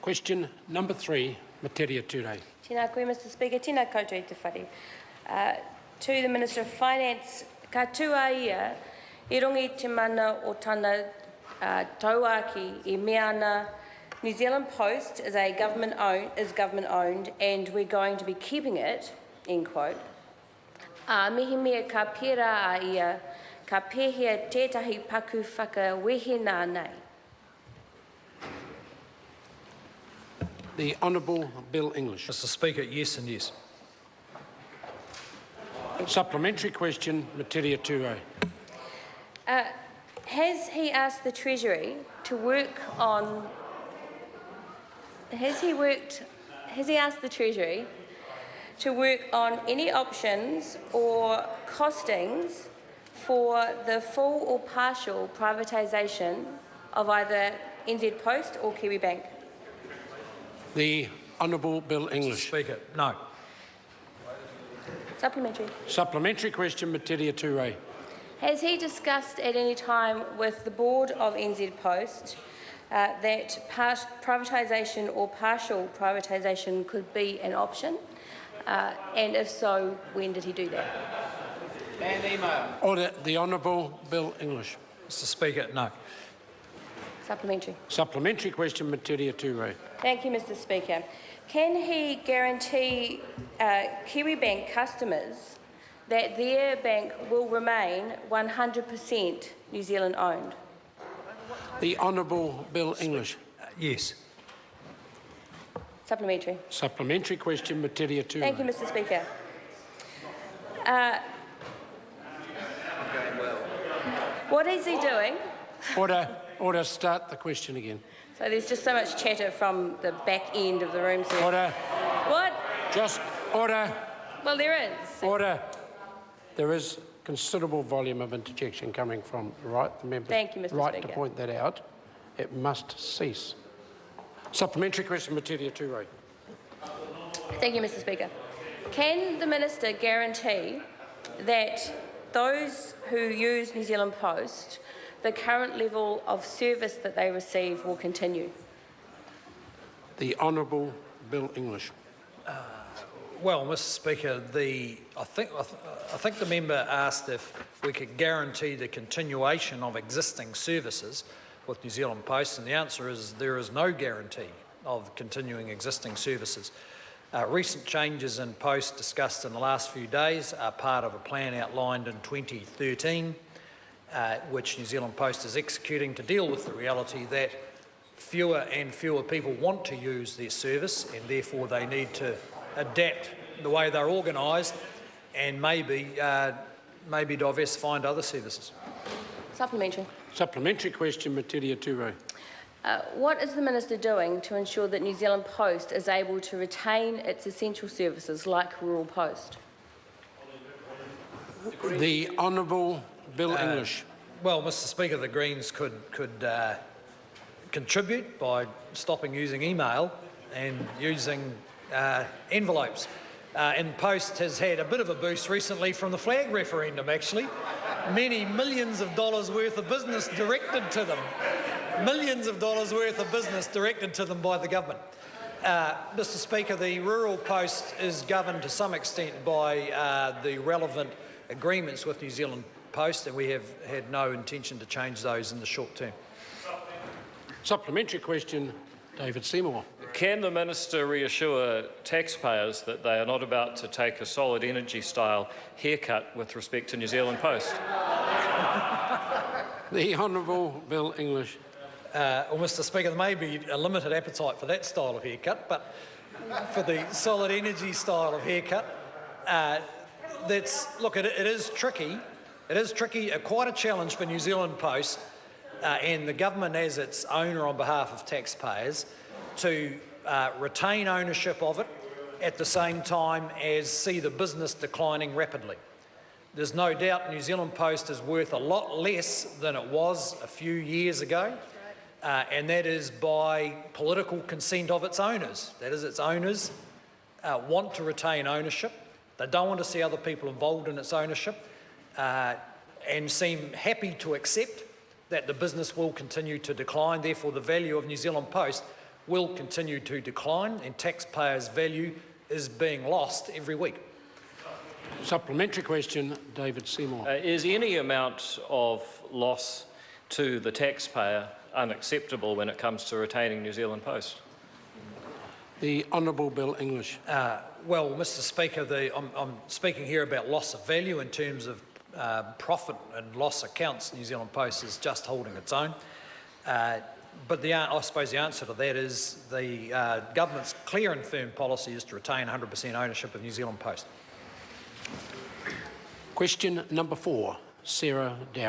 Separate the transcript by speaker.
Speaker 1: Question number 3, Metiria Turei.
Speaker 2: Tēnā koe, Mr Speaker. Tēnā koutou i te whare. To the Minister of Finance, ka tūāia I rungi te mana o tana tauākī I mea ana New Zealand Post is government owned and we're going to be keeping it, end quote. Mehemea ka pērā a ia, ka pēhea tētahi paku whakawehenga nei.
Speaker 1: The Honourable Bill English.
Speaker 3: Mr Speaker, yes and yes.
Speaker 1: Supplementary question, Metiria Turei.
Speaker 2: Has he asked the Treasury to work on? Has he asked the Treasury to work on any options or costings for the full or partial privatisation of either NZ Post or Kiwi Bank?
Speaker 1: The Honourable Bill English.
Speaker 3: Mr Speaker, no.
Speaker 2: Supplementary.
Speaker 1: Supplementary question, Metiria Turei.
Speaker 2: Has he discussed at any time with the board of NZ Post that privatisation or partial privatisation could be an option? And if so, when did he do that?
Speaker 4: And email.
Speaker 1: Order. The Honourable Bill English.
Speaker 3: Mr Speaker, no.
Speaker 2: Supplementary.
Speaker 1: Supplementary question, Metiria Turei.
Speaker 2: Thank you, Mr Speaker. Can he guarantee Kiwi Bank customers that their bank will remain 100% New Zealand owned?
Speaker 1: The Honourable Bill English.
Speaker 3: Yes.
Speaker 2: Supplementary.
Speaker 1: Supplementary question, Metiria Turei.
Speaker 2: Thank you, Mr Speaker. What is he doing?
Speaker 1: Order. Start the question again.
Speaker 2: So there's just so much chatter from the back end of the room. So
Speaker 1: Order.
Speaker 2: what?
Speaker 1: Just order.
Speaker 2: Well, there is.
Speaker 1: Order. There is considerable volume of interjection coming from the right. The member
Speaker 2: Thank you, Mr.
Speaker 1: right
Speaker 2: Speaker.
Speaker 1: to point that out. It must cease. Supplementary question, Metiria Turei.
Speaker 2: Thank you, Mr Speaker. Can the Minister guarantee that those who use New Zealand Post, the current level of service that they receive will continue?
Speaker 1: The Honourable Bill English.
Speaker 3: Well, Mr Speaker, I think the member asked if we could guarantee the continuation of existing services with New Zealand Post, and the answer is there is no guarantee of continuing existing services. Recent changes in Post discussed in the last few days are part of a plan outlined in 2013, which New Zealand Post is executing to deal with the reality that fewer and fewer people want to use their service, and therefore they need to adapt the way they're organised and maybe diversify into other services.
Speaker 2: Supplementary.
Speaker 1: Supplementary question, Metiria Turei.
Speaker 2: What is the Minister doing to ensure that New Zealand Post is able to retain its essential services like Rural Post?
Speaker 1: The Honourable Bill English.
Speaker 3: Well, Mr Speaker, the Greens could contribute by stopping using email and using envelopes. And Post has had a bit of a boost recently from the flag referendum, actually. Many millions of dollars worth of business directed to them. Millions of dollars worth of business directed to them by the government. Mr Speaker, the Rural Post is governed to some extent by the relevant agreements with New Zealand Post, and we have had no intention to change those in the short term.
Speaker 1: Supplementary question, David Seymour.
Speaker 5: Can the Minister reassure taxpayers that they are not about to take a solid energy style haircut with respect to New Zealand Post?
Speaker 1: The Honourable Bill English.
Speaker 3: Well, Mr Speaker, there may be a limited appetite for that style of haircut, but for the solid energy style of haircut, look, it is tricky. It is tricky, quite a challenge for New Zealand Post and the government as its owner on behalf of taxpayers to retain ownership of it at the same time as see the business declining rapidly. There's no doubt New Zealand Post is worth a lot less than it was a few years ago, and that is by political consent of its owners. That is, its owners want to retain ownership. They don't want to see other people involved in its ownership and seem happy to accept that the business will continue to decline. Therefore, the value of New Zealand Post will continue to decline and taxpayers' value is being lost every week.
Speaker 1: Supplementary question, David Seymour.
Speaker 5: Is any amount of loss to the taxpayer unacceptable when it comes to retaining New Zealand Post?
Speaker 1: The Honourable Bill English.
Speaker 3: Well, Mr Speaker, I'm speaking here about loss of value in terms of profit and loss accounts. New Zealand Post is just holding its own. But I suppose the answer to that is the government's clear and firm policy is to retain 100% ownership of New Zealand Post.
Speaker 1: Question number 4, Sarah Dowie.